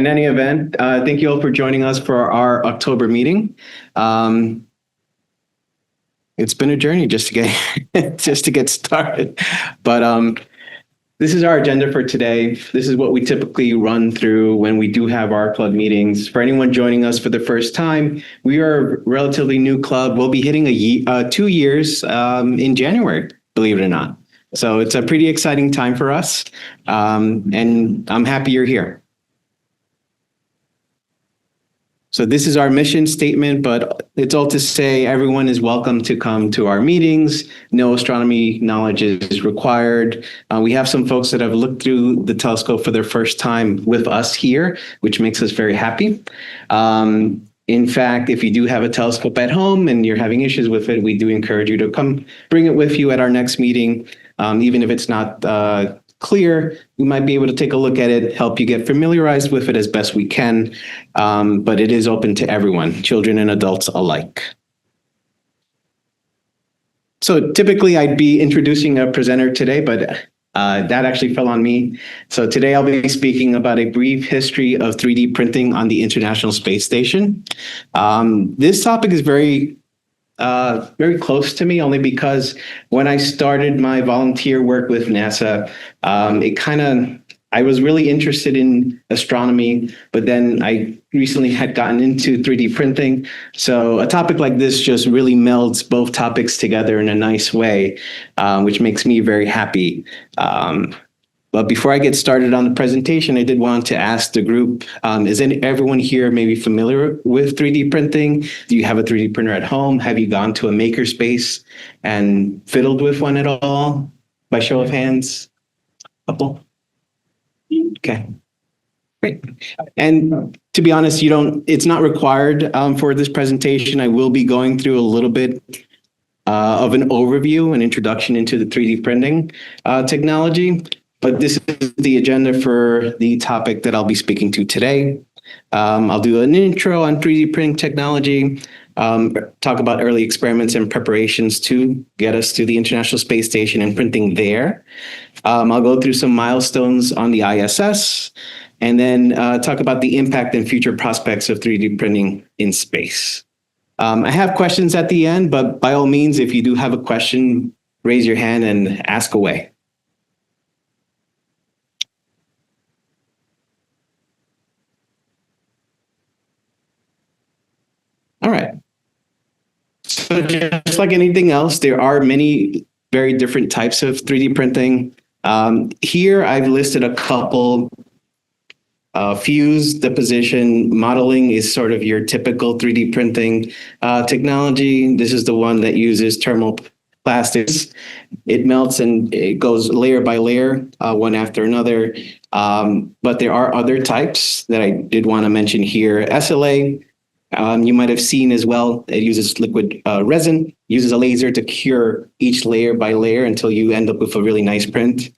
In any event, thank you all for joining us for our October meeting. It's been a journey just to get just to get started, but this is our agenda for today. This is what we typically run through when we do have our club meetings. For anyone joining us for the first time, we are a relatively new club. We'll be hitting 2 years in January, believe it or not. So it's a pretty exciting time for us, and I'm happy you're here. So this is our mission statement, but it's all to say everyone is welcome to come to our meetings. No astronomy knowledge is required. We have some folks that have looked through the telescope for their first time with us here, which makes us very happy. In fact, if you do have a telescope at home and you're having issues with it, we do encourage you to come bring it with you at our next meeting. Even if it's not clear, we might be able to take a look at it, help you get familiarized with it as best we can, but it is open to everyone, children and adults alike. So typically I'd be introducing a presenter today, but that actually fell on me. So today I'll be speaking about a brief history of 3D printing on the International Space Station. This topic is very close to me, only because when I started my volunteer work with NASA, I was really interested in astronomy, but then I recently had gotten into 3D printing. So a topic like this just really melds both topics together in a nice way, which makes me very happy. But before I get started on the presentation, I did want to ask the group, is everyone here maybe familiar with 3D printing? Do you have a 3D printer at home? Have you gone to a makerspace and fiddled with one at all? By show of hands, couple? Okay, great. And to be honest, it's not required for this presentation. I will be going through a little bit of an overview, an introduction into the 3D printing technology. But this is the agenda for the topic that I'll be speaking to today. I'll do an intro on 3D printing technology, talk about early experiments and preparations to get us to the International Space Station and printing there. I'll go through some milestones on the ISS, and then talk about the impact and future prospects of 3D printing in space. I have questions at the end, but by all means, if you do have a question, raise your hand and ask away. All right. So just like anything else, there are many very different types of 3D printing. Here I've listed a couple. Fuse deposition modeling is sort of your typical 3D printing technology. This is the one that uses thermoplastics. It melts and it goes layer by layer, one after another. But there are other types that I did want to mention here. SLA. You might have seen as well, it uses liquid resin, uses a laser to cure each layer by layer until you end up with a really nice print.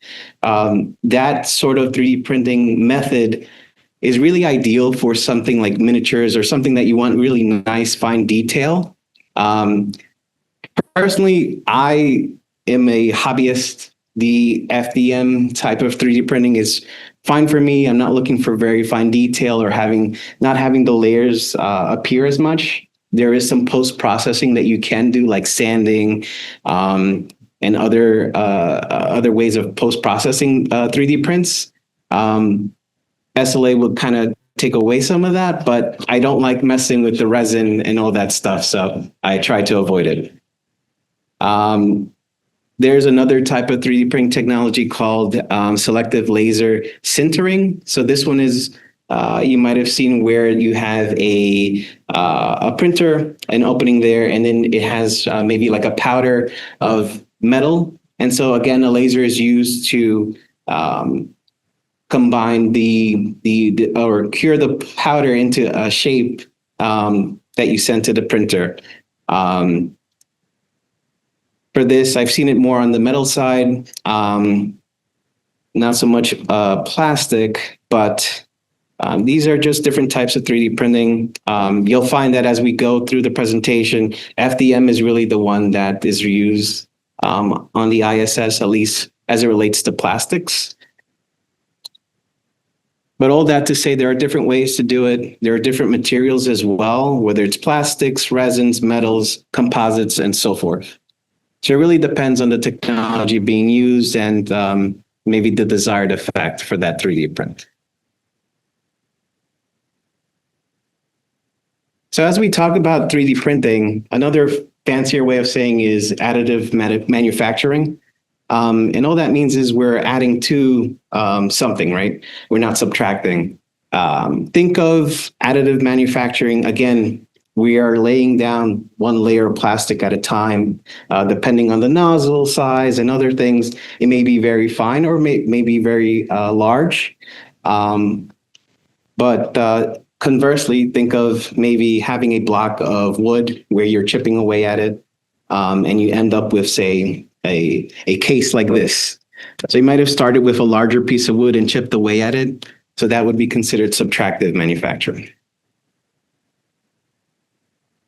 That sort of 3D printing method is really ideal for something like miniatures or something that you want really nice, fine detail. Personally, I am a hobbyist. The FDM type of 3D printing is fine for me. I'm not looking for very fine detail or not having the layers appear as much. There is some post-processing that you can do, like sanding and other ways of post-processing 3D prints. SLA will kind of take away some of that, but I don't like messing with the resin and all that stuff, so I try to avoid it. There's another type of 3D printing technology called selective laser sintering. So this one is, you might have seen where you have a printer, an opening there, and then it has maybe like a powder of metal. And so again, a laser is used to combine or cure the powder into a shape that you send to the printer. For this, I've seen it more on the metal side, not so much plastic, but these are just different types of 3D printing. You'll find that as we go through the presentation, FDM is really the one that is used on the ISS, at least as it relates to plastics. But all that to say, there are different ways to do it. There are different materials as well, whether it's plastics, resins, metals, composites, and so forth. So it really depends on the technology being used and maybe the desired effect for that 3D print. So as we talk about 3D printing, another fancier way of saying is additive manufacturing. And all that means is we're adding to something, right? We're not subtracting. Think of additive manufacturing. Again, we are laying down one layer of plastic at a time. Depending on the nozzle size and other things, it may be very fine or may be very large. But conversely, think of maybe having a block of wood where you're chipping away at it, and you end up with, say, a case like this. So you might have started with a larger piece of wood and chipped away at it. So that would be considered subtractive manufacturing.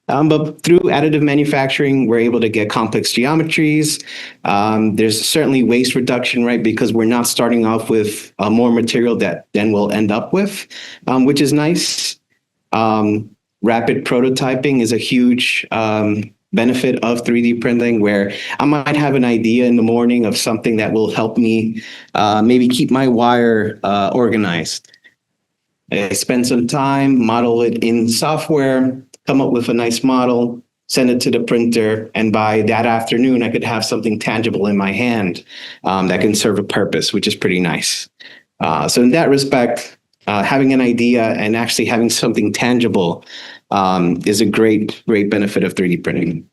But through additive manufacturing, we're able to get complex geometries. There's certainly waste reduction, right? Because we're not starting off with more material that then we'll end up with, which is nice. Rapid prototyping is a huge benefit of 3D printing, where I might have an idea in the morning of something that will help me maybe keep my wire organized. I spend some time, model it in software, come up with a nice model, send it to the printer, and by that afternoon, I could have something tangible in my hand that can serve a purpose, which is pretty nice. So in that respect, having an idea and actually having something tangible is a great benefit of 3D printing.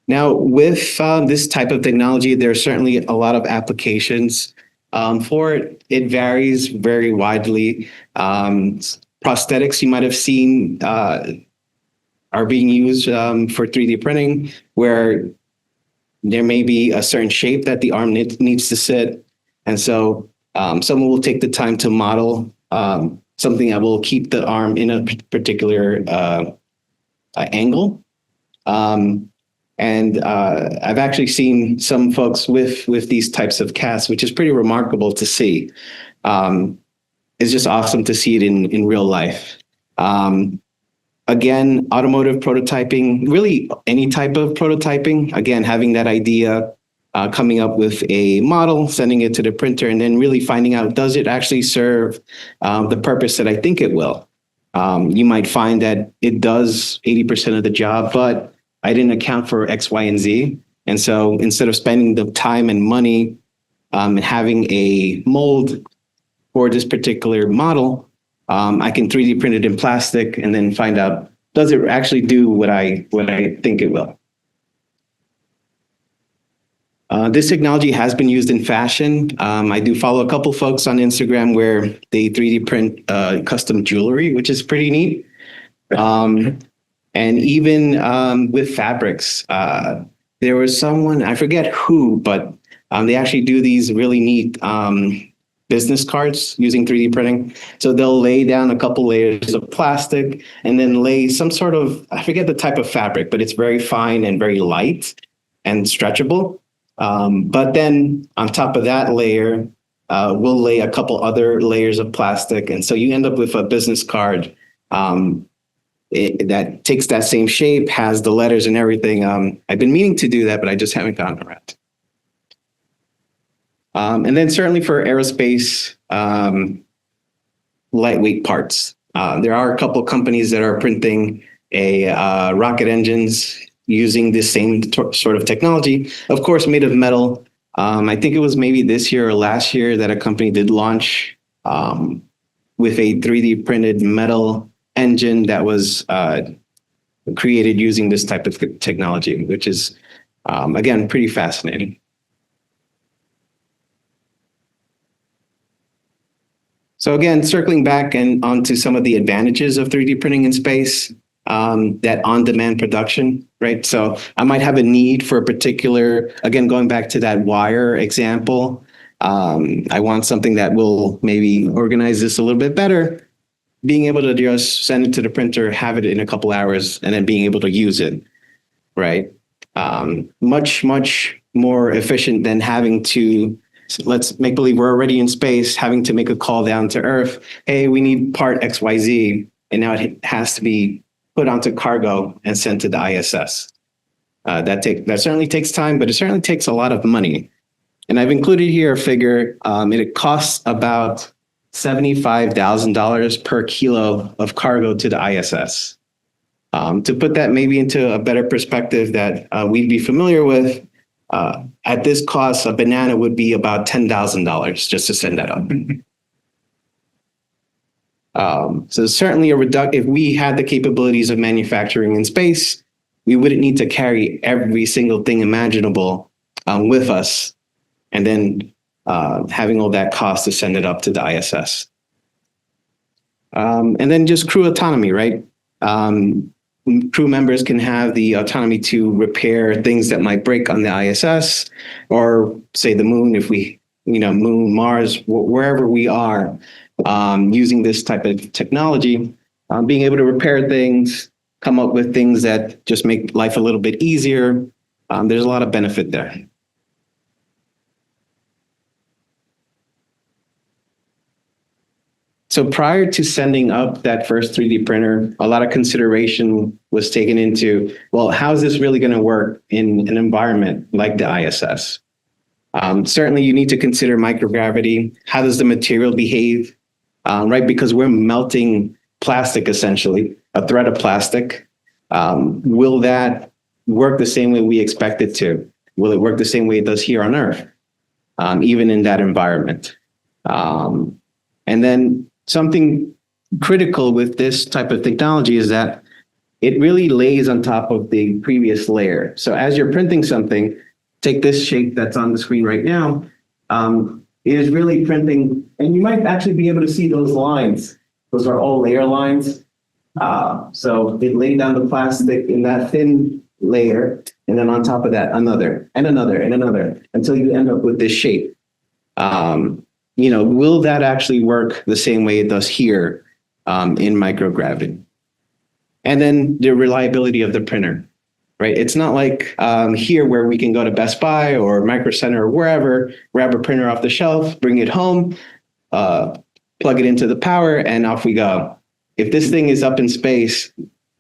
Now, with this type of technology, there are certainly a lot of applications for it. It varies very widely. Prosthetics you might have seen are being used for 3D printing, where there may be a certain shape that the arm needs to sit. And so someone will take the time to model something that will keep the arm in a particular angle. And I've actually seen some folks with these types of casts, which is pretty remarkable to see. It's just awesome to see it in real life. Again, automotive prototyping, really any type of prototyping, again, having that idea, coming up with a model, sending it to the printer, and then really finding out, does it actually serve the purpose that I think it will? You might find that it does 80% of the job, but I didn't account for X, Y, and Z. And so instead of spending the time and money having a mold for this particular model, I can 3D print it in plastic and then find out, does it actually do what I think it will? This technology has been used in fashion. I do follow a couple folks on Instagram where they 3D print custom jewelry, which is pretty neat. And even with fabrics, there was someone, I forget who, but they actually do these really neat business cards using 3D printing. So they'll lay down a couple layers of plastic and then lay some sort of, I forget the type of fabric, but it's very fine and very light and stretchable. But then on top of that layer, we'll lay a couple other layers of plastic. And so you end up with a business card that takes that same shape, has the letters and everything. I've been meaning to do that, but I just haven't gotten around. And then certainly for aerospace, lightweight parts. There are a couple of companies that are printing rocket engines using this same sort of technology, of course, made of metal. I think it was maybe this year or last year that a company did launch with a 3D printed metal engine that was created using this type of technology, which is, again, pretty fascinating. So again, circling back and onto some of the advantages of 3D printing in space, that on-demand production, right? So I might have a need for a particular, again, going back to that wire example, I want something that will maybe organize this a little bit better. Being able to just send it to the printer, have it in a couple hours, and then being able to use it, right? Much more efficient than having to So let's make believe we're already in space, having to make a call down to Earth. Hey, we need part XYZ, and now it has to be put onto cargo and sent to the ISS. That certainly takes time, but it certainly takes a lot of money. And I've included here a figure. It costs about $75,000 per kilo of cargo to the ISS. To put that maybe into a better perspective that we'd be familiar with, at this cost, a banana would be about $10,000 just to send that up. So certainly if we had the capabilities of manufacturing in space, we wouldn't need to carry every single thing imaginable with us, and then having all that cost to send it up to the ISS. And then just crew autonomy, right? Crew members can have the autonomy to repair things that might break on the ISS, or say the moon, if we, moon, Mars, wherever we are, using this type of technology, being able to repair things, come up with things that just make life a little bit easier. There's a lot of benefit there. So prior to sending up that first 3D printer, a lot of consideration was taken into, well, how's this really going to work in an environment like the ISS? Certainly, you need to consider microgravity. How does the material behave? Right, because we're melting plastic, essentially, a thread of plastic. Will that work the same way we expect it to? Will it work the same way it does here on Earth, even in that environment? And then something critical with this type of technology is that it really lays on top of the previous layer. So as you're printing something, take this shape that's on the screen right now, it is really printing, and you might actually be able to see those lines. Those are all layer lines. So it laid down the plastic in that thin layer, and then on top of that, another, and another, and another, until you end up with this shape. Will that actually work the same way it does here in microgravity? And then the reliability of the printer, right? It's not like here where we can go to Best Buy or Micro Center or wherever, grab a printer off the shelf, bring it home, plug it into the power, and off we go. If this thing is up in space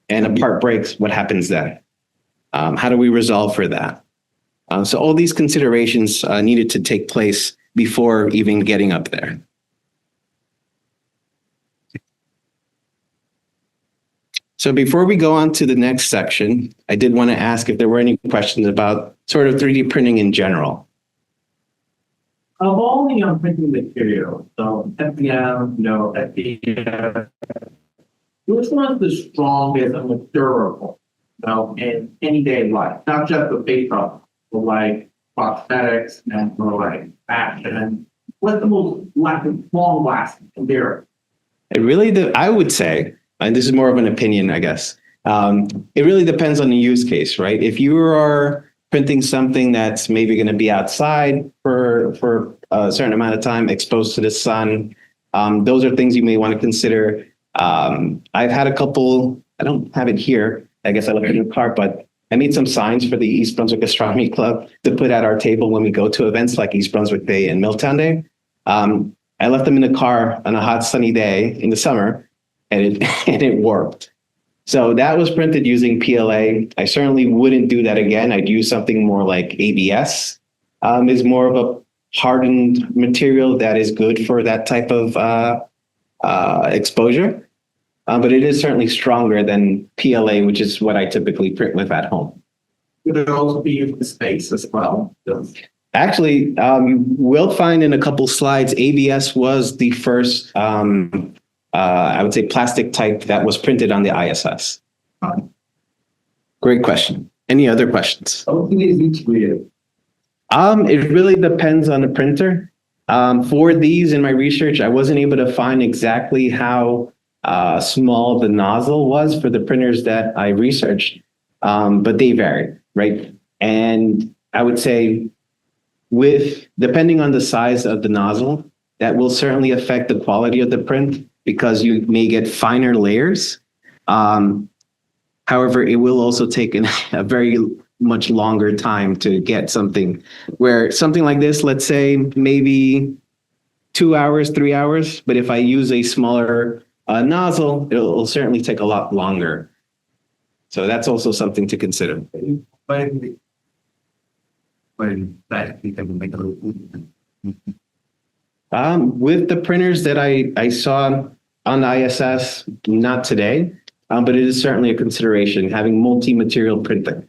and a part breaks, what happens then? How do we resolve for that? So all these considerations needed to take place before even getting up there. So before we go on to the next section, I did want to ask if there were any questions about sort of 3D printing in general. Of all the printing materials, so FDM, FDM, which one is the strongest and most durable, in any-day life? Not just the paper, but like prosthetics and for like fashion. What's the most long-lasting and durable? I would say, and this is more of an opinion, I guess, it really depends on the use case, right? If you are printing something that's maybe going to be outside for a certain amount of time, exposed to the sun, those are things you may want to consider. I've had a couple, I don't have it here, I guess I left it in the car, but I made some signs for the East Brunswick Astronomy Club to put at our table when we go to events like East Brunswick Day and Milltown Day. I left them in the car on a hot sunny day in the summer, and it worked. So that was printed using PLA. I certainly wouldn't do that again. I'd use something more like ABS. Is more of a hardened material that is good for that type of exposure. But it is certainly stronger than PLA, which is what I typically print with at home. Could it also be used in space as well? Actually, you will find in a couple slides, ABS was the first, I would say, plastic type that was printed on the ISS. Great question. Any other questions? How big is each grid? It really depends on the printer. For these in my research, I wasn't able to find exactly how small the nozzle was for the printers that I researched, but they vary, right? And I would say depending on the size of the nozzle, that will certainly affect the quality of the print because you may get finer layers. However, it will also take a very much longer time to get something, where something like this, let's say maybe 2 hours, 3 hours, but if I use a smaller nozzle, it'll certainly take a lot longer. So that's also something to consider. With the printers that I saw on the ISS, not today, but it is certainly a consideration, having multi-material printing.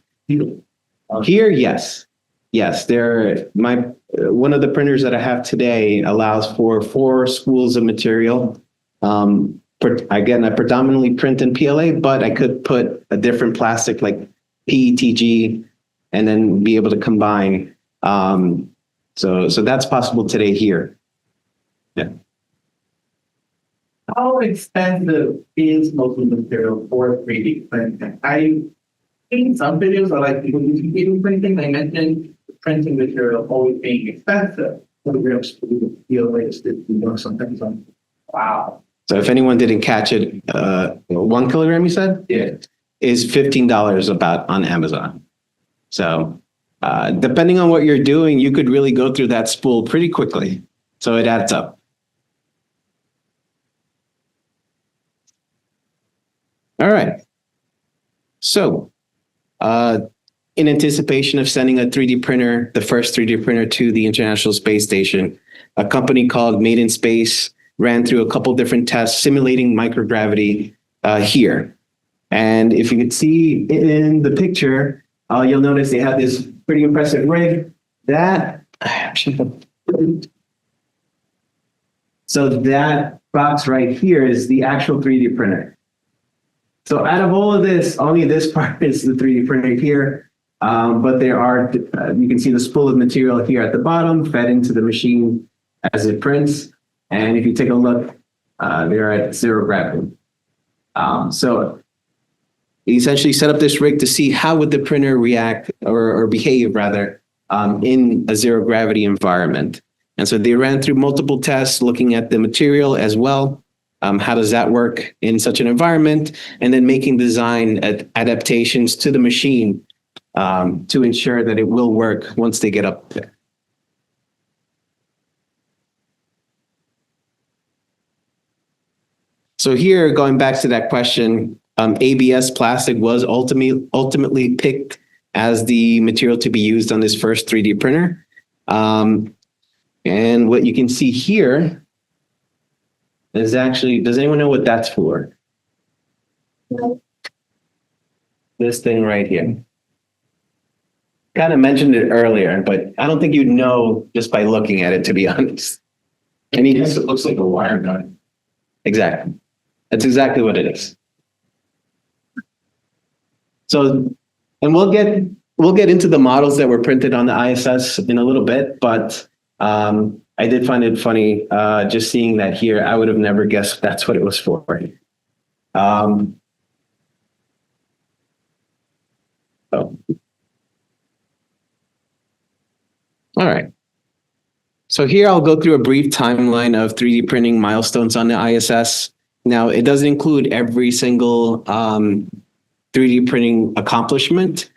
Here, yes. Yes, one of the printers that I have today allows for 4 spools of material. Again, I predominantly print in PLA, but I could put a different plastic like PETG and then be able to combine. So that's possible today here. Yeah. How expensive is most of the material for 3D printing? I've seen some videos of like people using 3D printing. They mentioned printing material always being expensive. Kilograms for the PLA is something like, wow. So if anyone didn't catch it, 1 kilogram, you said? Yeah. Is $15 about on Amazon. So depending on what you're doing, you could really go through that spool pretty quickly. So it adds up. All right. So in anticipation of sending a 3D printer, the first 3D printer to the International Space Station, a company called Made in Space ran through a couple different tests simulating microgravity here. And if you could see in the picture, you'll notice they have this pretty impressive rig. So that box right here is the actual 3D printer. So out of all of this, only this part is the 3D printer here. But there are, you can see the spool of material here at the bottom fed into the machine as it prints. And if you take a look, they're at 0 gravity. So we essentially set up this rig to see how would the printer react or behave rather in a 0 gravity environment. And so they ran through multiple tests looking at the material as well. How does that work in such an environment? And then making design adaptations to the machine to ensure that it will work once they get up there. So here, going back to that question, ABS plastic was ultimately picked as the material to be used on this first 3D printer. And what you can see here is actually, does anyone know what that's for? No. This thing right here. Kind of mentioned it earlier, but I don't think you'd know just by looking at it, to be honest. And Yes, it looks like a wire gun. Exactly. That's exactly what it is. So, and we'll get into the models that were printed on the ISS in a little bit, but I did find it funny just seeing that here. I would have never guessed that's what it was for. Oh. All right. So here I'll go through a brief timeline of 3D printing milestones on the ISS. Now, it doesn't include every single 3D printing accomplishment,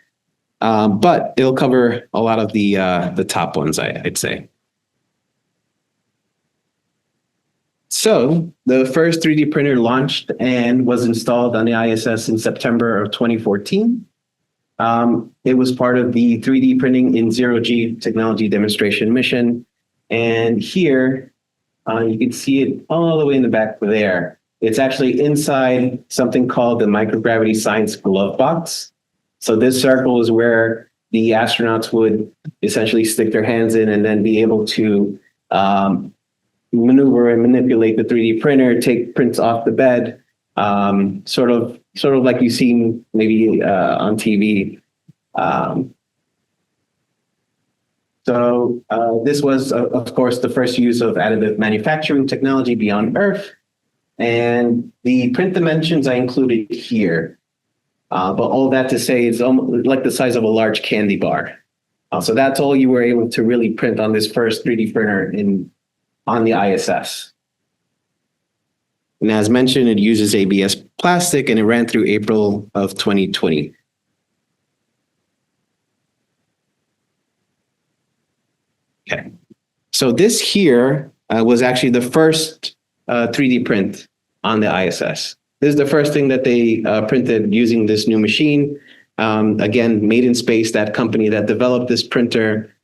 but it'll cover a lot of the top ones, I'd say. So the first 3D printer launched and was installed on the ISS in September of 2014. It was part of the 3D printing in zero-G technology demonstration mission. And here, you can see it all the way in the back there. It's actually inside something called the microgravity science glove box. So this circle is where the astronauts would essentially stick their hands in and then be able to maneuver and manipulate the 3D printer, take prints off the bed, sort of like you've seen maybe on TV. So this was, of course, the first use of additive manufacturing technology beyond Earth. And the print dimensions I included here. But all that to say, it's almost like the size of a large candy bar. So that's all you were able to really print on this first 3D printer on the ISS. And as mentioned, it uses ABS plastic and it ran through April of 2020. Okay. So this here was actually the first 3D print on the ISS. This is the first thing that they printed using this new machine. Again, made in space, that company that developed this printer.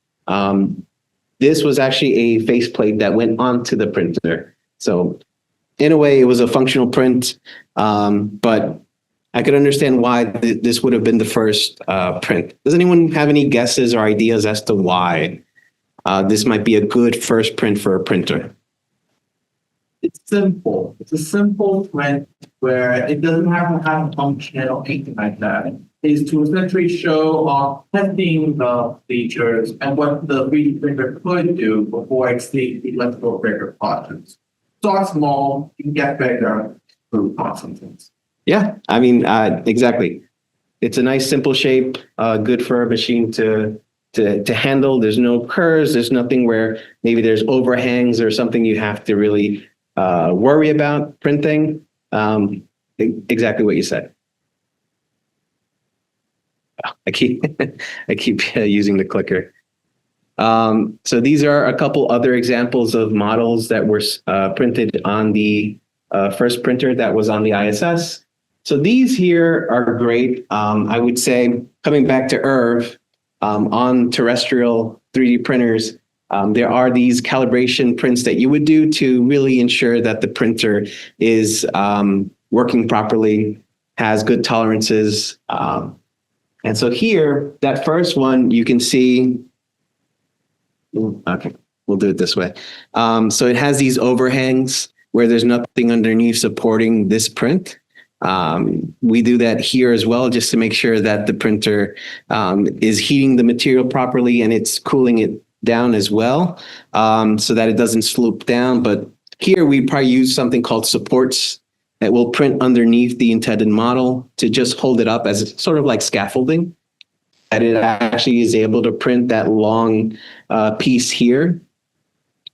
This was actually a faceplate that went onto the printer. So in a way, it was a functional print, but I could understand why this would have been the first print. Does anyone have any guesses or ideas as to why this might be a good first print for a printer? It's simple. It's a simple print where it doesn't have to have a function or anything like that. It's to essentially show testing the features and what the 3D printer could do before it sees the electrical breaker projects. Start small, you can get bigger through constants. Yeah, I mean, exactly. It's a nice simple shape, good for a machine to handle. There's no curves. There's nothing where maybe there's overhangs or something you have to really worry about printing. Exactly what you said. I keep using the clicker. So these are a couple other examples of models that were printed on the first printer that was on the ISS. So these here are great. I would say, coming back to Irv, on terrestrial 3D printers, there are these calibration prints that you would do to really ensure that the printer is working properly, has good tolerances. And so here, that first one, you can see, okay, we'll do it this way. So it has these overhangs where there's nothing underneath supporting this print. We do that here as well, just to make sure that the printer is heating the material properly and it's cooling it down as well, so that it doesn't slope down. But here we probably use something called supports that will print underneath the intended model to just hold it up as sort of like scaffolding. That it actually is able to print that long piece here.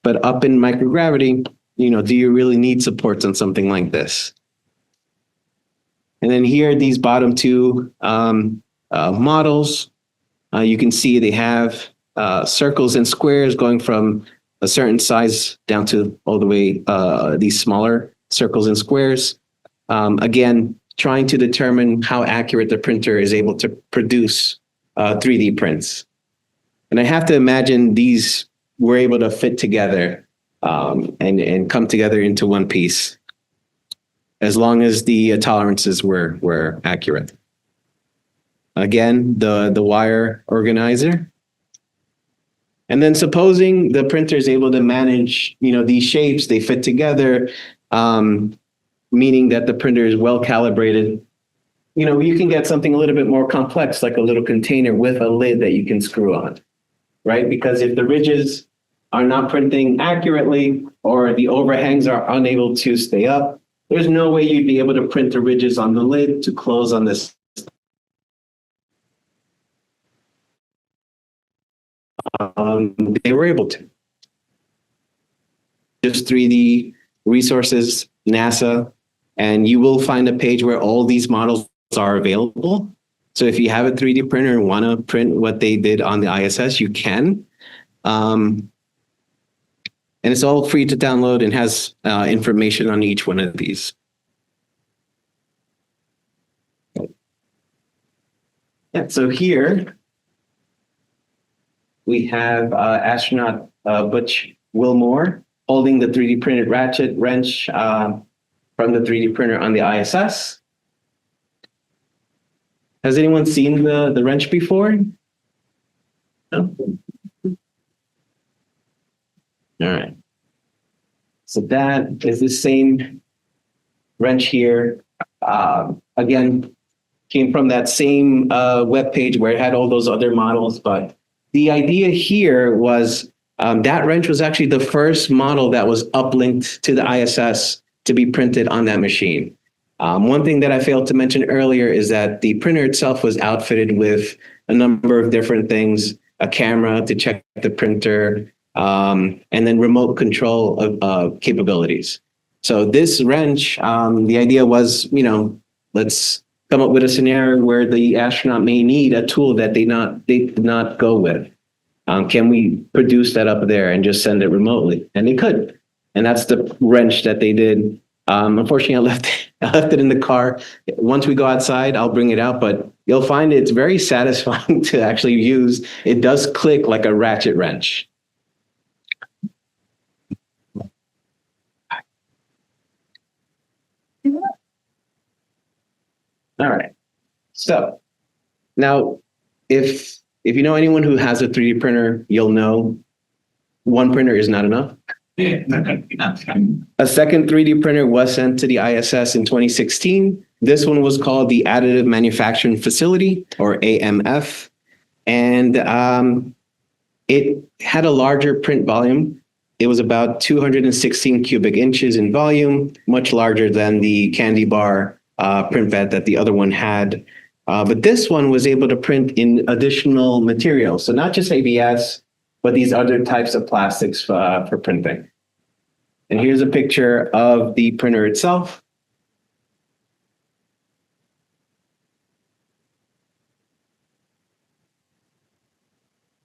But up in microgravity, do you really need supports on something like this? And then here, these bottom two models, you can see they have circles and squares going from a certain size down to all the way these smaller circles and squares. Again, trying to determine how accurate the printer is able to produce 3D prints. And I have to imagine these were able to fit together and come together into one piece, as long as the tolerances were accurate. Again, the wire organizer. And then supposing the printer is able to manage, these shapes, they fit together, meaning that the printer is well calibrated. You can get something a little bit more complex, like a little container with a lid that you can screw on, right? Because if the ridges are not printing accurately or the overhangs are unable to stay up, there's no way you'd be able to print the ridges on the lid to close on this. They were able to. Just 3D resources, NASA, and you will find a page where all these models are available. So if you have a 3D printer and want to print what they did on the ISS, you can. And it's all free to download and has information on each one of these. Yeah, so here we have astronaut Butch Wilmore holding the 3D printed ratchet wrench from the 3D printer on the ISS. Has anyone seen the wrench before? No? All right. So that is the same wrench here. Again, came from that same web page where it had all those other models. But the idea here was that wrench was actually the first model that was uplinked to the ISS to be printed on that machine. One thing that I failed to mention earlier is that the printer itself was outfitted with a number of different things, a camera to check the printer, and then remote control of capabilities. So this wrench, the idea was, let's come up with a scenario where the astronaut may need a tool that they did not go with. Can we produce that up there and just send it remotely? And they could. And that's the wrench that they did. Unfortunately, I left it in the car. Once we go outside, I'll bring it out, but you'll find it's very satisfying to actually use. It does click like a ratchet wrench. All right. So now, if you know anyone who has a 3D printer, you'll know one printer is not enough. A second 3D printer was sent to the ISS in 2016. This one was called the Additive Manufacturing Facility, or AMF. And it had a larger print volume. It was about 216 cubic inches in volume, much larger than the candy bar print bed that the other one had. But this one was able to print in additional materials. So not just ABS, but these other types of plastics for printing. And here's a picture of the printer itself.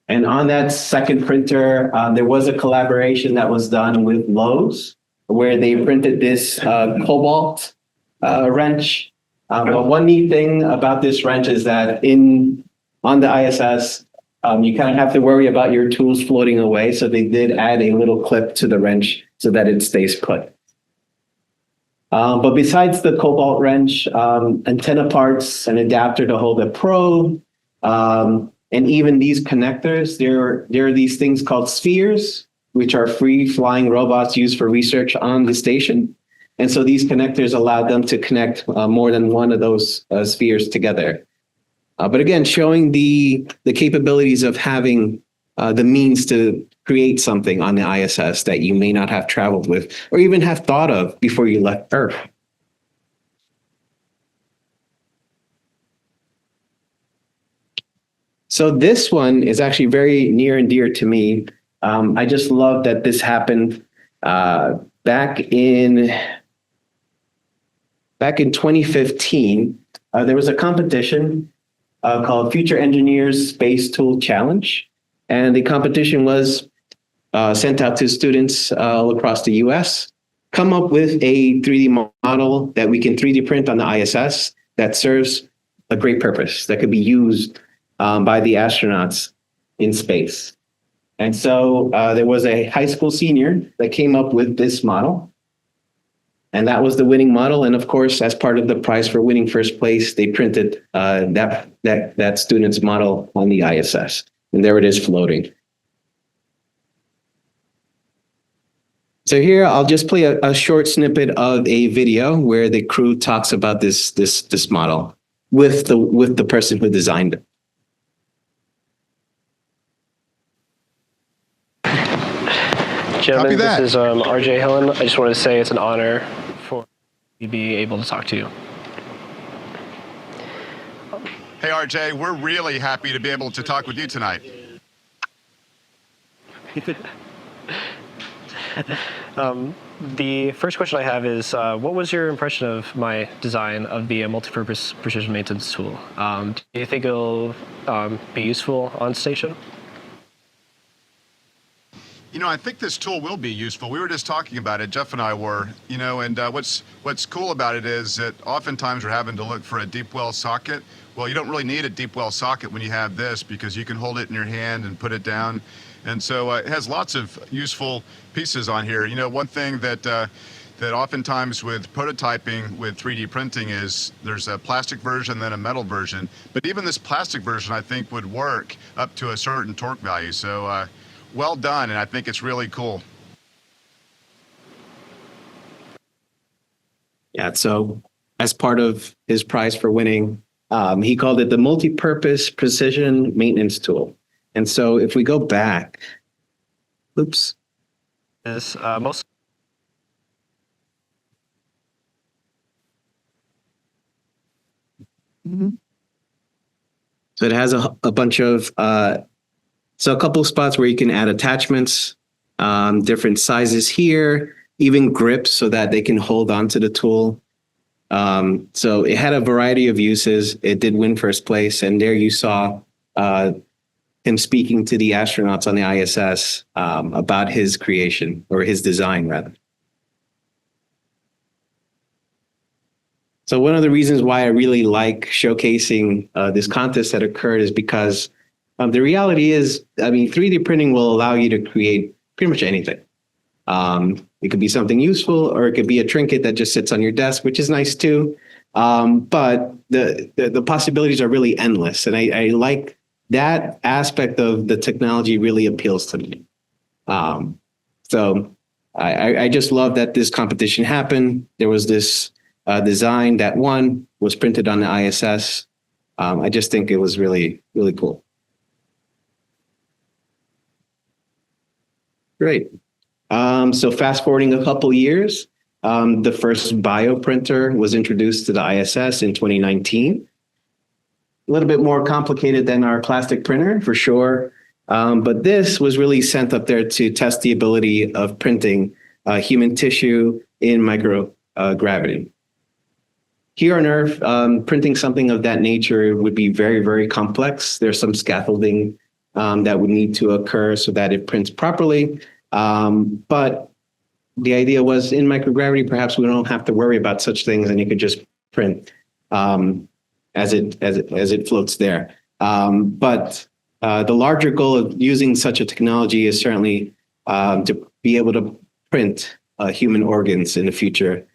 And on that second printer, there was a collaboration that was done with Lowe's, where they printed this cobalt wrench. But one neat thing about this wrench is that on the ISS, you kind of have to worry about your tools floating away. So they did add a little clip to the wrench so that it stays put. But besides the cobalt wrench, antenna parts, an adapter to hold a probe, and even these connectors, there are these things called spheres, which are free flying robots used for research on the station. And so these connectors allowed them to connect more than one of those spheres together. But again, showing the capabilities of having the means to create something on the ISS that you may not have traveled with or even have thought of before you left Earth. So this one is actually very near and dear to me. I just love that this happened back in 2015. There was a competition called Future Engineers Space Tool Challenge. And the competition was sent out to students all across the US. Come up with a 3D model that we can 3D print on the ISS that serves a great purpose, that could be used by the astronauts in space. And so there was a high school senior that came up with this model. And that was the winning model. And of course, as part of the prize for winning first place, they printed that student's model on the ISS. And there it is floating. So here, I'll just play a short snippet of a video where the crew talks about this model with the person who designed it. Gentlemen, this is RJ Hillen. I just wanted to say it's an honor for me to be able to talk to you. Hey, RJ, we're really happy to be able to talk with you tonight. The first question I have is, what was your impression of my design of the multi-purpose precision maintenance tool? Do you think it'll be useful on station? You know, I think this tool will be useful. We were just talking about it, Jeff and I were, you know, and what's cool about it is that oftentimes we're having to look for a deep well socket. Well, you don't really need a deep well socket when you have this because you can hold it in your hand and put it down. And so it has lots of useful pieces on here. You know, one thing that oftentimes with prototyping with 3D printing is there's a plastic version, then a metal version. But even this plastic version, I think, would work up to a certain torque value. So well done, and I think it's really cool. Yeah, so as part of his prize for winning, he called it the multi-purpose precision maintenance tool. And so if we go back, oops. Is most. So it has a bunch of, so a couple of spots where you can add attachments, different sizes here, even grips so that they can hold onto the tool. So it had a variety of uses. It did win first place. And there you saw him speaking to the astronauts on the ISS about his creation, or his design rather. So one of the reasons why I really like showcasing this contest that occurred is because the reality is, I mean, 3D printing will allow you to create pretty much anything. It could be something useful, or it could be a trinket that just sits on your desk, which is nice too. But the possibilities are really endless. And I like that aspect of the technology really appeals to me. So I just love that this competition happened. There was this design that won, was printed on the ISS. I just think it was really, really cool. Great. So fast forwarding a couple years, the first bioprinter was introduced to the ISS in 2019. A little bit more complicated than our plastic printer, for sure. But this was really sent up there to test the ability of printing human tissue in microgravity. Here on Earth, printing something of that nature would be very, very complex. There's some scaffolding that would need to occur so that it prints properly. But the idea was, in microgravity, perhaps we don't have to worry about such things, and you could just print as it floats there. But the larger goal of using such a technology is certainly to be able to print human organs in the future.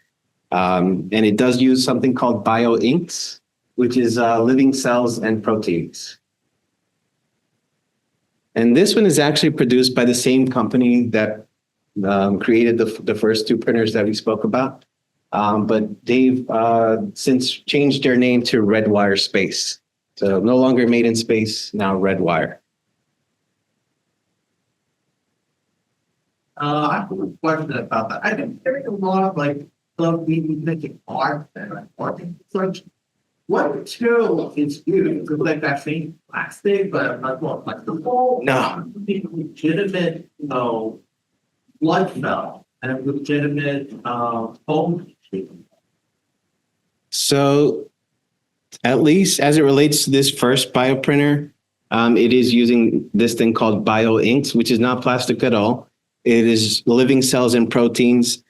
And it does use something called bioinks, which is living cells and proteins. And this one is actually produced by the same company that created the first two printers that we spoke about. But they've since changed their name to Redwire Space. So no longer made in space, now Redwire. I have a question about that. I've been hearing a lot of like stuff being making art and art and such. What material is used? Is like that same plastic, but not more flexible? No. Legitimate, blood cell and legitimate bone tissue. So at least as it relates to this first bioprinter, it is using this thing called bioinks, which is not plastic at all. It is living cells and proteins,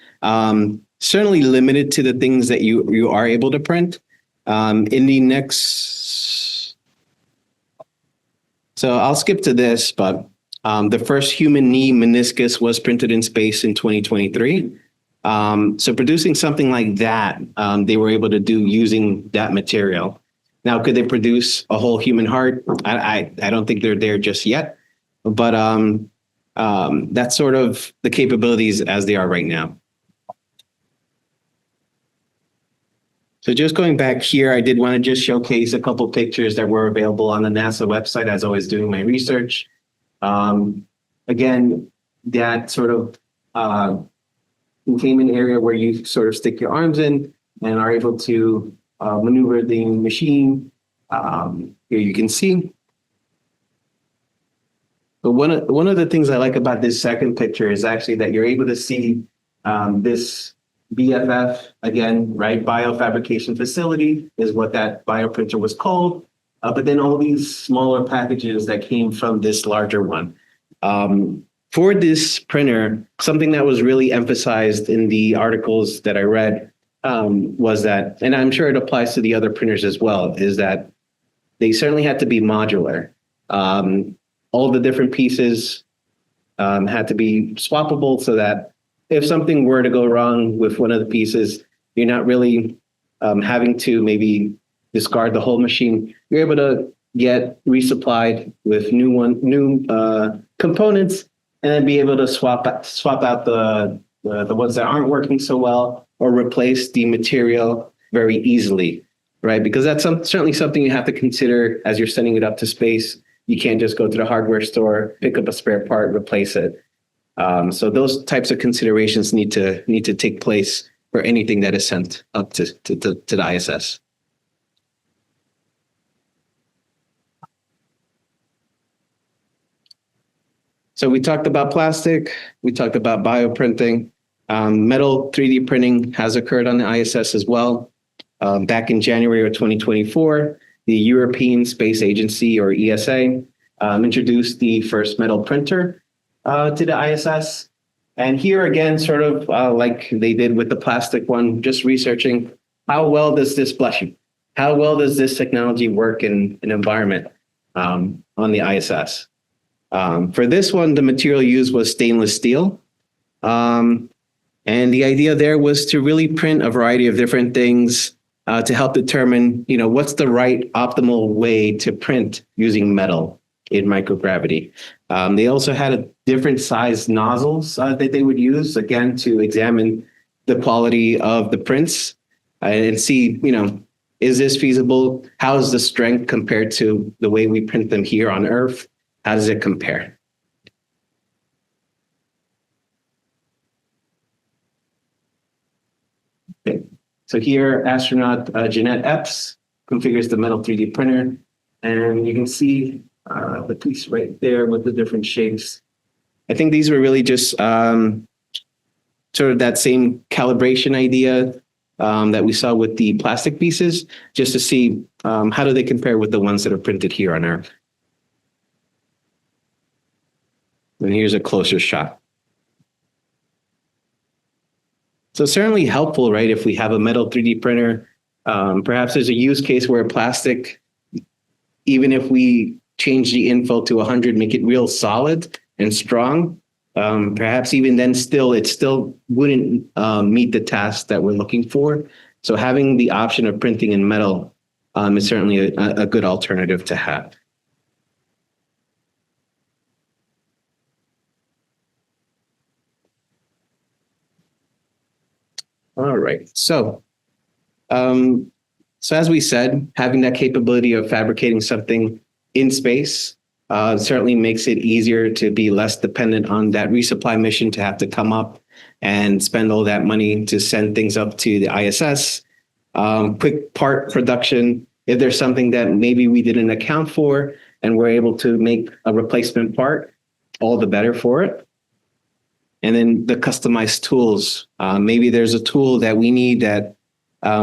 certainly limited to the things that you are able to print. In the next, so I'll skip to this, but the first human knee meniscus was printed in space in 2023. So producing something like that, they were able to do using that material. Now, could they produce a whole human heart? I don't think they're there just yet, but that's sort of the capabilities as they are right now. So just going back here, I did want to just showcase a couple pictures that were available on the NASA website as I was doing my research. Again, that sort of containment area where you sort of stick your arms in and are able to maneuver the machine. Here you can see. But one of the things I like about this second picture is actually that you're able to see this BFF, again, right? Biofabrication facility is what that bioprinter was called. But then all these smaller packages that came from this larger one. For this printer, something that was really emphasized in the articles that I read was that, and I'm sure it applies to the other printers as well, is that they certainly had to be modular. All the different pieces had to be swappable so that if something were to go wrong with one of the pieces, you're not really having to maybe discard the whole machine. You're able to get resupplied with new components, and then be able to swap out the ones that aren't working so well, or replace the material very easily, right? Because that's certainly something you have to consider as you're sending it up to space. You can't just go to the hardware store, pick up a spare part, replace it. So those types of considerations need to take place for anything that is sent up to the ISS. So we talked about plastic, we talked about bioprinting. Metal 3D printing has occurred on the ISS as well. Back in January of 2024, the European Space Agency, or ESA, introduced the first metal printer to the ISS. And here again, sort of like they did with the plastic one, just researching how well does this blush you? How well does this technology work in an environment on the ISS? For this one, the material used was stainless steel. And the idea there was to really print a variety of different things to help determine, what's the right optimal way to print using metal in microgravity. They also had different size nozzles that they would use, again, to examine the quality of the prints and see, is this feasible? How is the strength compared to the way we print them here on Earth? How does it compare? Okay. So here, astronaut Jeanette Epps configures the metal 3D printer, and you can see the piece right there with the different shapes. I think these were really just sort of that same calibration idea that we saw with the plastic pieces, just to see how do they compare with the ones that are printed here on Earth. And here's a closer shot. So certainly helpful, right? If we have a metal 3D printer, perhaps there's a use case where plastic, even if we change the info to 100, make it real solid and strong, perhaps even then it still wouldn't meet the task that we're looking for. So having the option of printing in metal is certainly a good alternative to have. All right. So as we said, having that capability of fabricating something in space certainly makes it easier to be less dependent on that resupply mission to have to come up and spend all that money to send things up to the ISS. Quick part production, if there's something that maybe we didn't account for and we're able to make a replacement part, all the better for it. And then the customized tools. Maybe there's a tool that we need that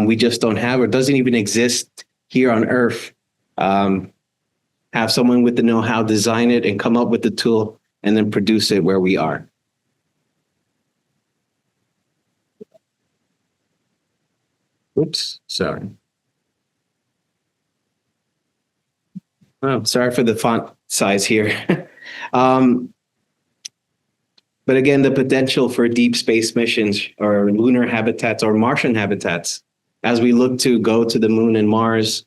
we just don't have or doesn't even exist here on Earth. Have someone with the know-how design it and come up with the tool and then produce it where we are. Oops, sorry. Oh, sorry for the font size here. But again, the potential for deep space missions or lunar habitats or Martian habitats, as we look to go to the moon and Mars,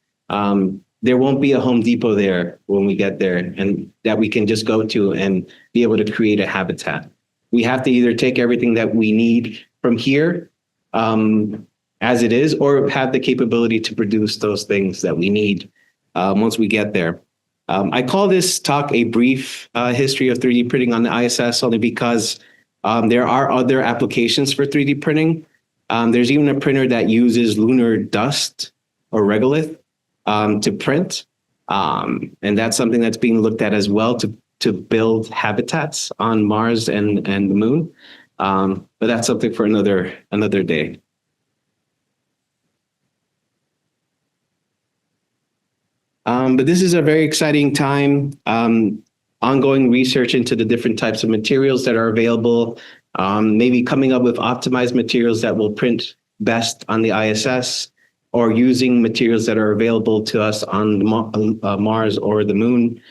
there won't be a Home Depot there when we get there and that we can just go to and be able to create a habitat. We have to either take everything that we need from here as it is, or have the capability to produce those things that we need once we get there. I call this talk a brief history of 3D printing on the ISS only because there are other applications for 3D printing. There's even a printer that uses lunar dust or regolith to print. And that's something that's being looked at as well to build habitats on Mars and the moon. But that's something for another day. But this is a very exciting time. Ongoing research into the different types of materials that are available, maybe coming up with optimized materials that will print best on the ISS, or using materials that are available to us on Mars or the moon.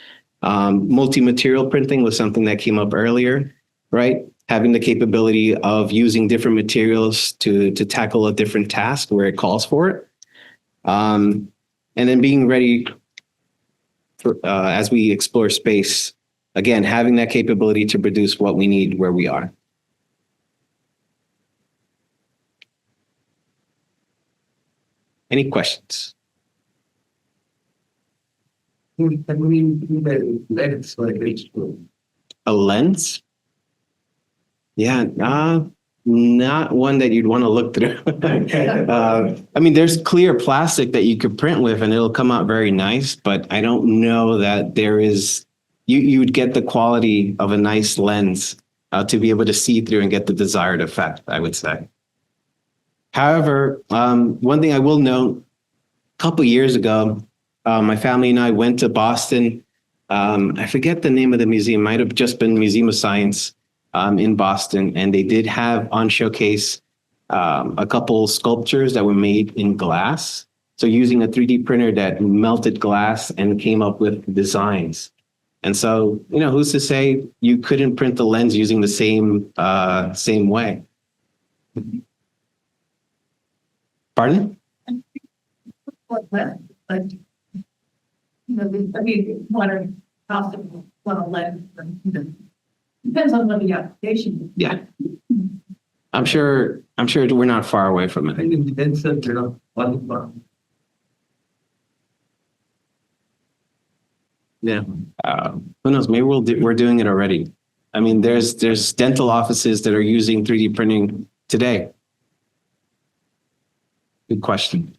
Multi-material printing was something that came up earlier, right? Having the capability of using different materials to tackle a different task where it calls for it. And then being ready for, as we explore space, again, having that capability to produce what we need where we are. Any questions? A lens? Yeah, not one that you'd want to look through. I mean, there's clear plastic that you could print with and it'll come out very nice, but I don't know that there is, you would get the quality of a nice lens to be able to see through and get the desired effect, I would say. However, one thing I will note, a couple years ago, my family and I went to Boston I forget the name of the museum, might have just been Museum of Science in Boston. And they did have on showcase a couple sculptures that were made in glass. So using a 3D printer that melted glass and came up with designs. And so, who's to say you couldn't print the lens using the same way? Pardon? What lens? Like, modern possible lens, depends on what the application is. Yeah. I'm sure we're not far away from it. think it depends on, one. Yeah. Who knows? Maybe we're doing it already. I mean, there's dental offices that are using 3D printing today. Good question.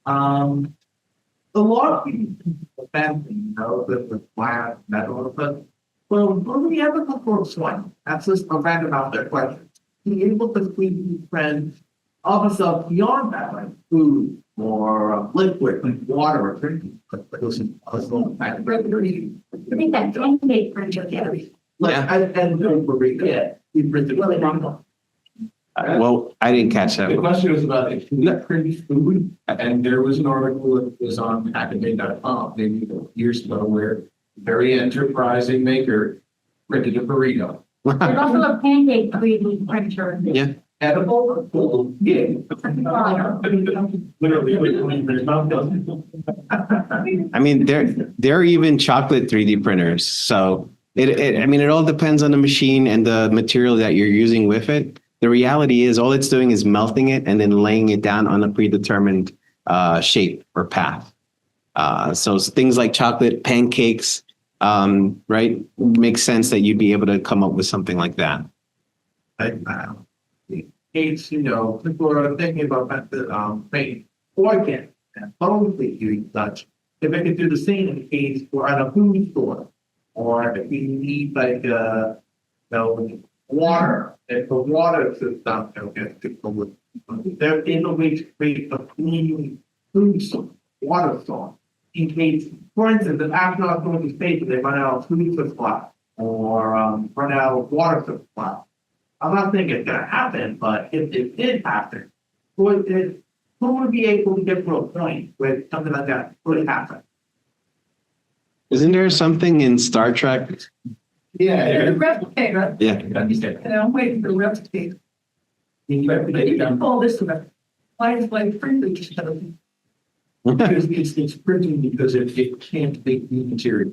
A lot of people fancy, the glass, metal, but well, when we have a couple of one, that's just a random out there question. Be able to 3D print other stuff beyond that, like food or liquid, like water or drinking. But those are also kind of regularly. I think that pancake printer, Like, Yeah. we printed really wrong. Well, I didn't catch that The one. question was about if you print food, and there was an article that was on academic.com maybe years ago where a very enterprising maker printed a burrito. There's also a pancake 3D printer. Yeah. Edible, full, yeah. I mean, there are even chocolate 3D printers. So it all depends on the machine and the material that you're using with it. The reality is all it's doing is melting it and then laying it down on a predetermined shape or path. So things like chocolate pancakes, right, makes sense that you'd be able to come up with something like that. It's, people are thinking about the making organ and totally doing such. If I could do the same in case we're at a food store, or if we need like water, if the water system gets to go with, there is a way to create a clean food source, water source. In case, for instance, if astronauts go into space, they run out of food supply or run out of water supply. I'm not saying it's gonna happen, but if it did happen, who would be able to get to a point where something like that could happen? Isn't there something in Star Trek? There's a replicator, Yeah. and I'm waiting for the replicator. You can pull this one. Why is my printer just It's printing because it can't make new material.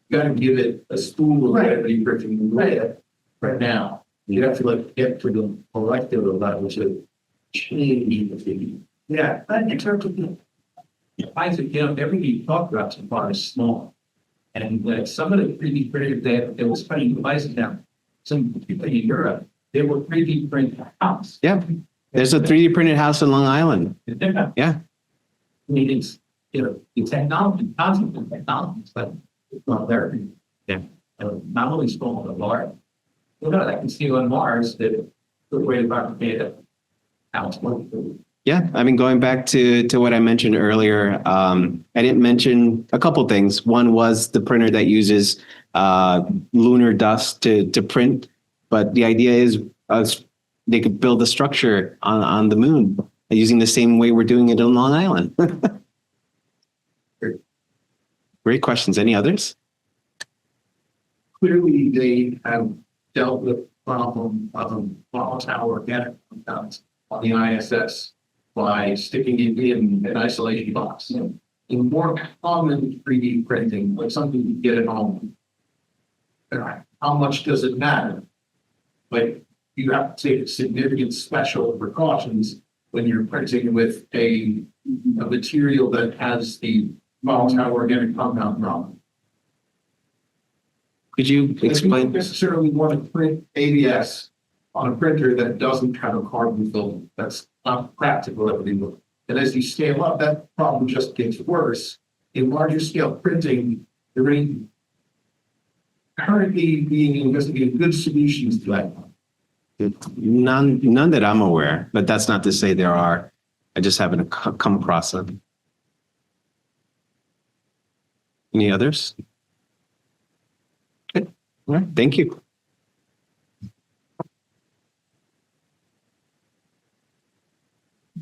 You gotta give it a spool of Right. every printing right now. You have to get to the molecular level to change the material. Yeah, But in terms of Isaac, everything you talk about so far is small. And some of the 3D printers, they were spending devices now. Some people in Europe, they were 3D print a house. Yeah. There's a 3D printed house in Long Island. Yeah. I mean, it's, the technology, concept of technology, but it's not there. Yeah. Not only small, but large. I can see on Mars that the way about data. House. Yeah, I mean, going back to what I mentioned earlier, I didn't mention a couple things. One was the printer that uses lunar dust to print, but the idea is they could build a structure on the moon using the same way we're doing it on Long Island. Great questions. Any others? Clearly, they have dealt with the problem of volatile organic compounds on the ISS by sticking it in an isolation box. In more common 3D printing, like something you get at home, how much does it matter? But you have to take significant special precautions when you're printing with a material that has the volatile organic compound problem. Could you You don't explain? necessarily want to print ABS on a printer that doesn't have a carbon filter. That's not practical anymore. And as you scale up, that problem just gets worse. In larger scale printing, there ain't currently being investigated good solutions to that. None that I'm aware, but that's not to say there are. I just haven't come across them. Any others? All right, thank you.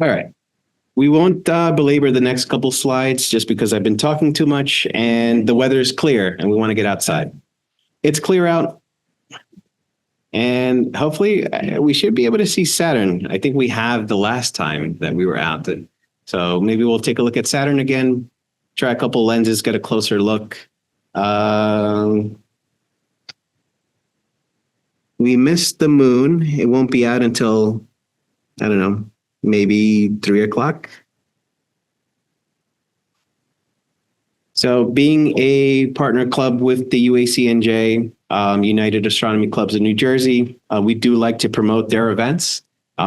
All right. We won't belabor the next couple slides just because I've been talking too much and the weather is clear and we want to get outside. It's clear out and hopefully we should be able to see Saturn. I think we have the last time that we were out. So maybe we'll take a look at Saturn again, try a couple lenses, get a closer look. We missed the moon. It won't be out until, I don't know, maybe 3 o'clock. So being a partner club with the UACNJ, United Astronomy Clubs in New Jersey, we do like to promote their events.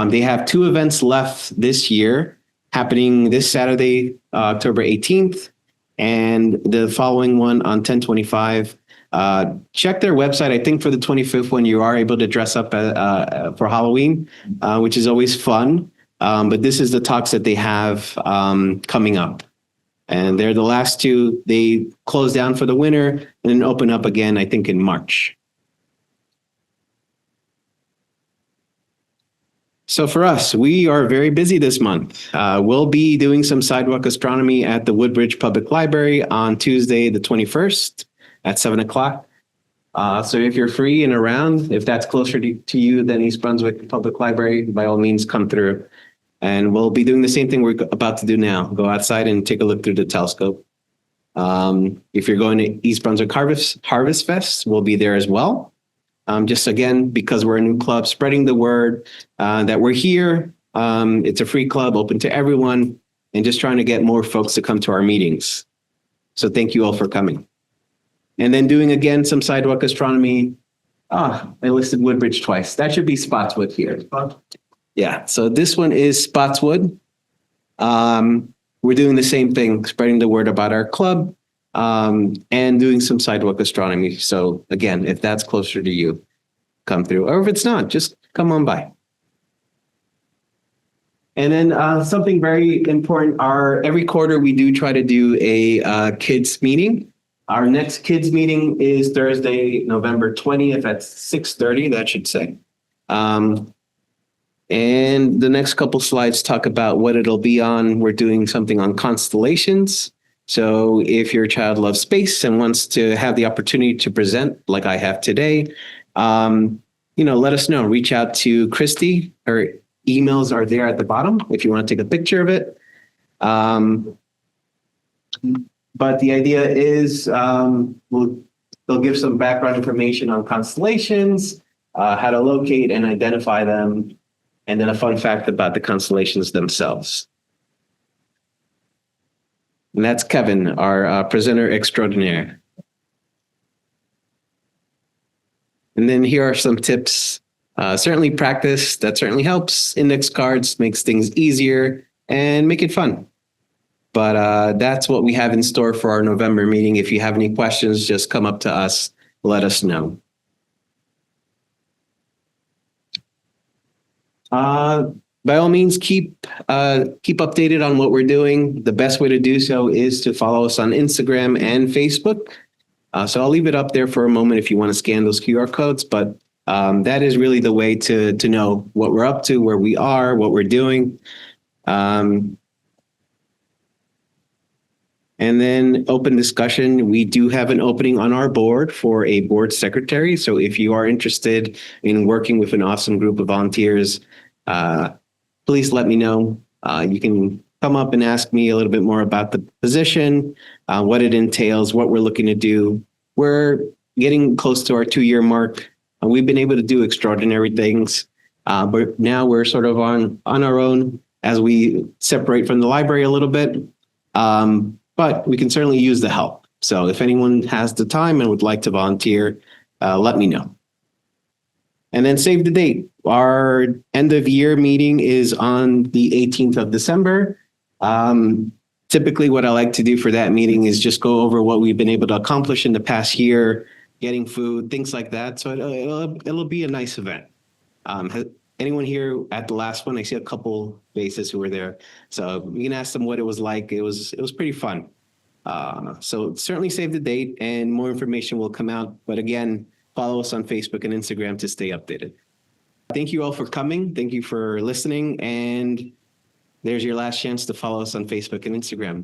They have 2 events left this year, happening this Saturday, October 18th, and the following one on 10/25. Check their website. I think for the 25th one, you are able to dress up for Halloween, which is always fun. But this is the talks that they have coming up. And they're the last 2. They close down for the winter and then open up again, I think, in March. So for us, we are very busy this month. We'll be doing some sidewalk astronomy at the Woodbridge Public Library on Tuesday, the 21st at 7 o'clock. So if you're free and around, if that's closer to you than East Brunswick Public Library, by all means, come through. And we'll be doing the same thing we're about to do now. Go outside and take a look through the telescope. If you're going to East Brunswick Harvest Fest, we'll be there as well. Just again, because we're a new club, spreading the word that we're here. It's a free club, open to everyone, and just trying to get more folks to come to our meetings. So thank you all for coming. And then doing again some sidewalk astronomy. I listed Woodbridge twice. That should be Spotswood here. Yeah, so this one is Spotswood. We're doing the same thing, spreading the word about our club and doing some sidewalk astronomy. So again, if that's closer to you, come through. Or if it's not, just come on by. And then something very important, every quarter we do try to do a kids meeting. Our next kids meeting is Thursday, November 20th at 6:30, that should say. And the next couple slides talk about what it'll be on. We're doing something on constellations. So if your child loves space and wants to have the opportunity to present like I have today, let us know. Reach out to Christy. Her emails are there at the bottom if you want to take a picture of it. But the idea is they'll give some background information on constellations, how to locate and identify them, and then a fun fact about the constellations themselves. And that's Kevin, our presenter extraordinaire. And then here are some tips. Certainly practice, that certainly helps. Index cards makes things easier and make it fun. But that's what we have in store for our November meeting. If you have any questions, just come up to us, let us know. By all means, keep updated on what we're doing. The best way to do so is to follow us on Instagram and Facebook. So I'll leave it up there for a moment if you want to scan those QR codes. But that is really the way to know what we're up to, where we are, what we're doing. And then open discussion. We do have an opening on our board for a board secretary. So if you are interested in working with an awesome group of volunteers, please let me know. You can come up and ask me a little bit more about the position, what it entails, what we're looking to do. We're getting close to our 2-year mark. We've been able to do extraordinary things, but now we're sort of on our own as we separate from the library a little bit. But we can certainly use the help. So if anyone has the time and would like to volunteer, let me know. And then save the date. Our end of year meeting is on the 18th of December. Typically what I like to do for that meeting is just go over what we've been able to accomplish in the past year, getting food, things like that. So it'll be a nice event. Anyone here at the last one? I see a couple faces who were there. So you can ask them what it was like. It was pretty fun. So certainly save the date and more information will come out. But again, follow us on Facebook and Instagram to stay updated. Thank you all for coming. Thank you for listening. And there's your last chance to follow us on Facebook and Instagram.